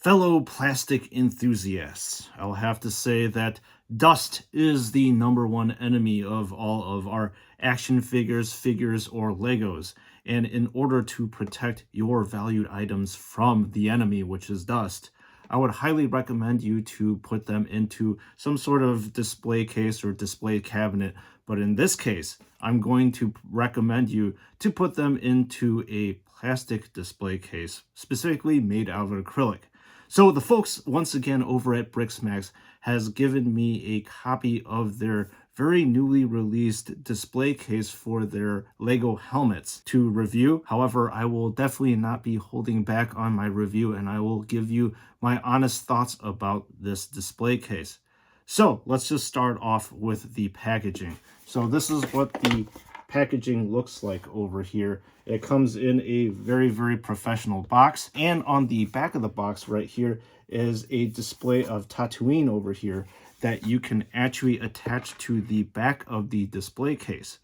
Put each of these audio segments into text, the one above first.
Fellow plastic enthusiasts, I'll have to say that dust is the number one enemy of all of our action figures, or Legos. And in order to protect your valued items from the enemy, which is dust, I would highly recommend you to put them into some sort of display case or display cabinet. But in this case, I'm going to recommend you to put them into a plastic display case, specifically made out of acrylic. So the folks, once again, over at Briksmax has given me a copy of their very newly released display case for their Lego helmets to review. However, I will definitely not be holding back on my review, and I will give you my honest thoughts about this display case. So let's just start off with the packaging. So this is what the packaging looks like over here. It comes in a very professional box, and on the back of the box right here is a display of Tatooine over here that you can actually attach to the back of the display case.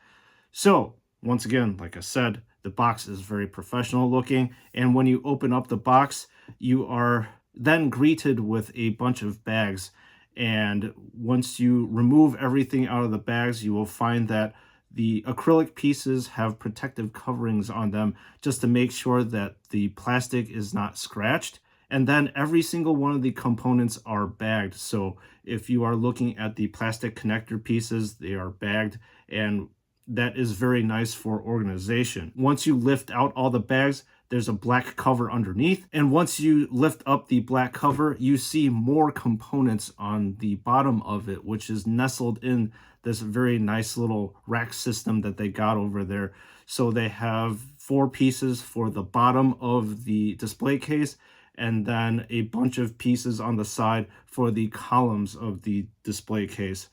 So once again, like I said, the box is very professional looking, and when you open up the box, you are then greeted with a bunch of bags. And once you remove everything out of the bags, you will find that the acrylic pieces have protective coverings on them just to make sure that the plastic is not scratched. And then every single one of the components are bagged. So if you are looking at the plastic connector pieces, they are bagged, and that is very nice for organization. Once you lift out all the bags, there's a black cover underneath. And once you lift up the black cover, you see more components on the bottom of it, which is nestled in this very nice little rack system that they got over there. So they have 4 pieces for the bottom of the display case, and then a bunch of pieces on the side for the columns of the display case.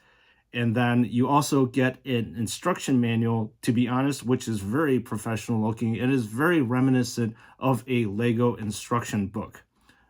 And then you also get an instruction manual, to be honest, which is very professional looking. It is very reminiscent of a Lego instruction book.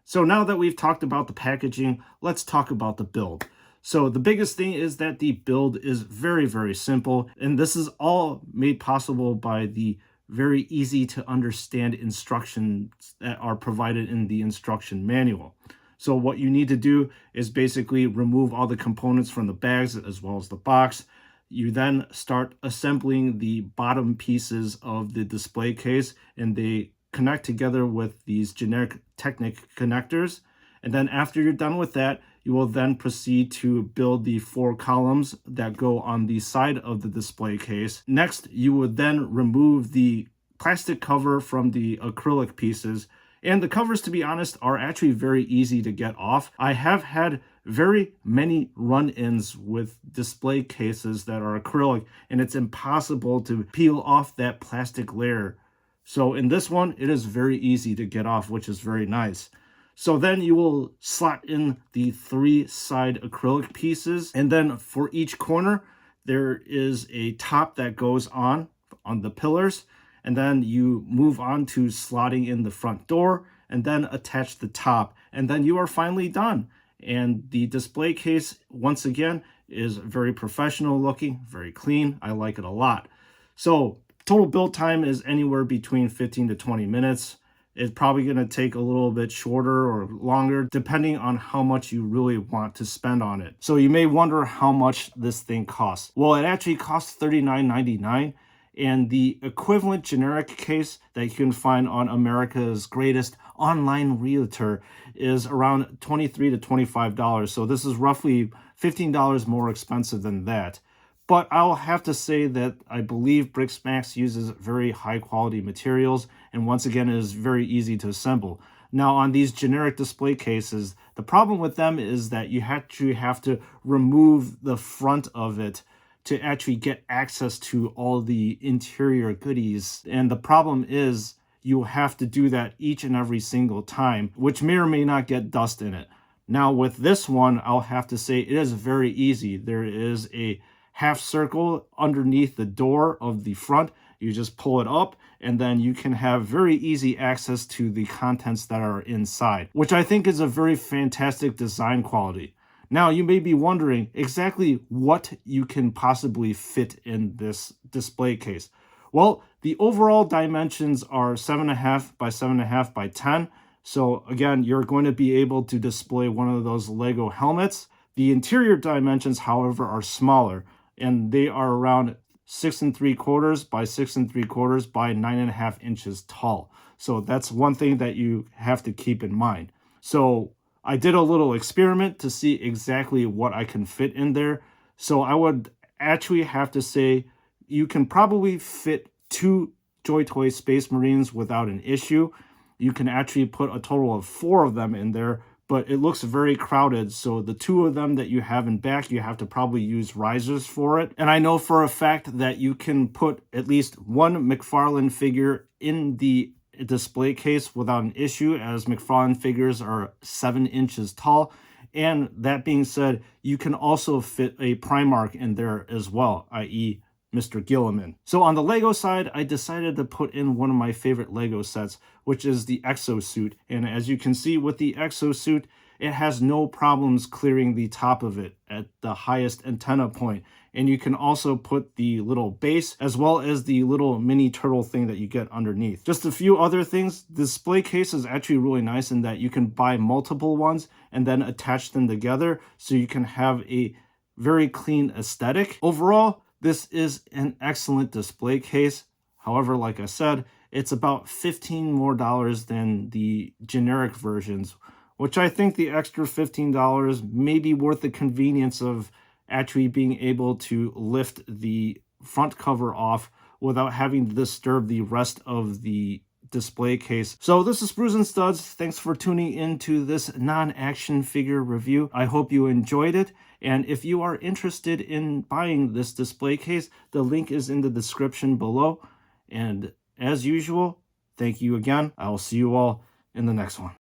So now that we've talked about the packaging, let's talk about the build. So the biggest thing is that the build is very simple, and this is all made possible by the very easy to understand instructions that are provided in the instruction manual. So what you need to do is basically remove all the components from the bags as well as the box. You then start assembling the bottom pieces of the display case, and they connect together with these generic Technic connectors. And then after you're done with that, you will then proceed to build the 4 columns that go on the side of the display case. Next, you would then remove the plastic cover from the acrylic pieces. And the covers, to be honest, are actually very easy to get off. I have had very many run-ins with display cases that are acrylic, and it's impossible to peel off that plastic layer. So in this one, it is very easy to get off, which is very nice. So then you will slot in the 3 side acrylic pieces, and then for each corner, there is a top that goes on the pillars. And then you move on to slotting in the front door and then attach the top, and then you are finally done. And the display case, once again, is very professional looking, very clean. I like it a lot. So total build time is anywhere between 15 to 20 minutes. It's probably going to take a little bit shorter or longer, depending on how much you really want to spend on it. So you may wonder how much this thing costs. Well, it actually costs $39.99. And the equivalent generic case that you can find on America's greatest online realtor is around $23 to $25. So this is roughly $15 more expensive than that. But I'll have to say that I believe Briksmax uses very high quality materials, and once again, it is very easy to assemble. Now, on these generic display cases, the problem with them is that you actually have to remove the front of it to actually get access to all the interior goodies. And the problem is you have to do that each and every single time, which may or may not get dust in it. Now with this one, I'll have to say it is very easy. There is a half circle underneath the door of the front. You just pull it up, and then you can have very easy access to the contents that are inside, which I think is a very fantastic design quality. Now, you may be wondering exactly what you can possibly fit in this display case. Well, the overall dimensions are 7.5 by 7.5 by 10, So again, you're going to be able to display one of those Lego helmets. The interior dimensions, however, are smaller, and they are around 6 3/4 by 6 3/4 by 9.5 inches tall. So that's one thing that you have to keep in mind. So I did a little experiment to see exactly what I can fit in there. So I would actually have to say you can probably fit 2 Joy Toy Space Marines without an issue. You can actually put a total of 4 of them in there, but it looks very crowded. So the 2 of them that you have in back, you have to probably use risers for it. And I know for a fact that you can put at least one McFarlane figure in the display case without an issue, as McFarlane figures are 7 inches tall. And that being said, you can also fit a Primarch in there as well, i.e. Mr. Gilliman. So on the Lego side, I decided to put in one of my favorite Lego sets, which is the exosuit. And as you can see with the exosuit, it has no problems clearing the top of it at the highest antenna point. And you can also put the little base as well as the little mini turtle thing that you get underneath. Just a few other things. The display case is actually really nice in that you can buy multiple ones and then attach them together so you can have a very clean aesthetic. Overall, this is an excellent display case. However, like I said, it's about $15 more than the generic versions, which I think the extra $15 may be worth the convenience of actually being able to lift the front cover off without having to disturb the rest of the display case. So this is Sprues and Studs. Thanks for tuning into this non-action figure review. I hope you enjoyed it. And if you are interested in buying this display case, the link is in the description below. And as usual, thank you again. I will see you all in the next one.